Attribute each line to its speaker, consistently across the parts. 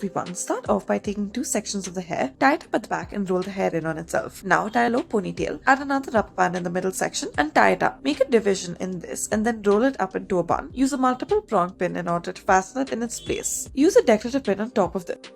Speaker 1: everyone, start off by taking two sections of the hair, tie it up at the back and roll the hair in on itself. Now tie a low ponytail, add another rubber band in the middle section and tie it up. Make a division in this and then roll it up into a bun. Use a multiple prong pin in order to fasten it in its place. Use a decorative pin on top of this.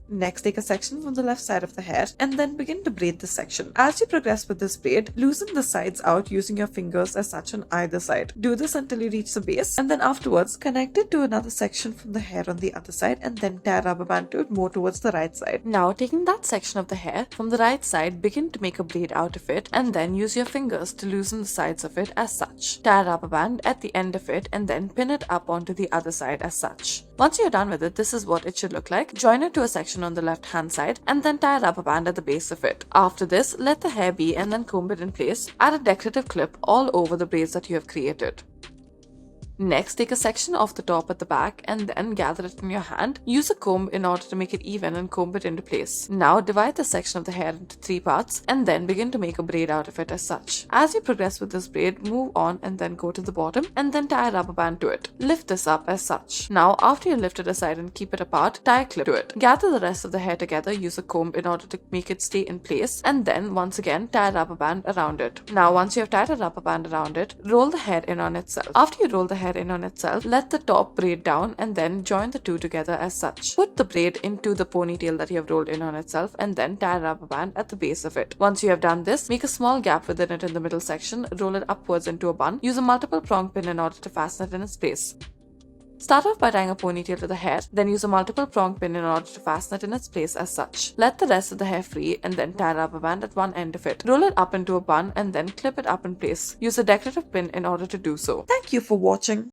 Speaker 1: Next, take a section from the left side of the hair and then begin to braid this section. As you progress with this braid, loosen the sides out using your fingers as such on either side. Do this until you reach the base and then afterwards connect it to another section from the hair on the other side and then tie a rubber band to it more towards the right side. Now, taking that section of the hair from the right side, begin to make a braid out of it and then use your fingers to loosen the sides of it as such. Tie a rubber band at the end of it and then pin it up onto the other side as such. Once you're done with it, this is what it should look like. Join it to a section on the left hand side and then tie a rubber band at the base of it. After this, let the hair be and then comb it in place. Add a decorative clip all over the braids that you have created. Next, take a section off the top at the back and then gather it in your hand. Use a comb in order to make it even and comb it into place. Now, divide the section of the hair into 3 parts and then begin to make a braid out of it as such. As you progress with this braid, move on and then go to the bottom and then tie a rubber band to it. Lift this up as such. Now, after you lift it aside and keep it apart, tie a clip to it. Gather the rest of the hair together, use a comb in order to make it stay in place and then once again tie a rubber band around it. Now, once you have tied a rubber band around it, roll the hair in on itself. After you roll the hair in on itself, let the top braid down and then join the two together as such. Put the braid into the ponytail that you have rolled in on itself and then tie a rubber band at the base of it. Once you have done this, make a small gap within it in the middle section, roll it upwards into a bun. Use a multiple prong pin in order to fasten it in its place. Start off by tying a ponytail to the hair, then use a multiple prong pin in order to fasten it in its place as such. Let the rest of the hair free and then tie a rubber band at one end of it. Roll it up into a bun and then clip it up in place. Use a decorative pin in order to do so. Thank you for watching.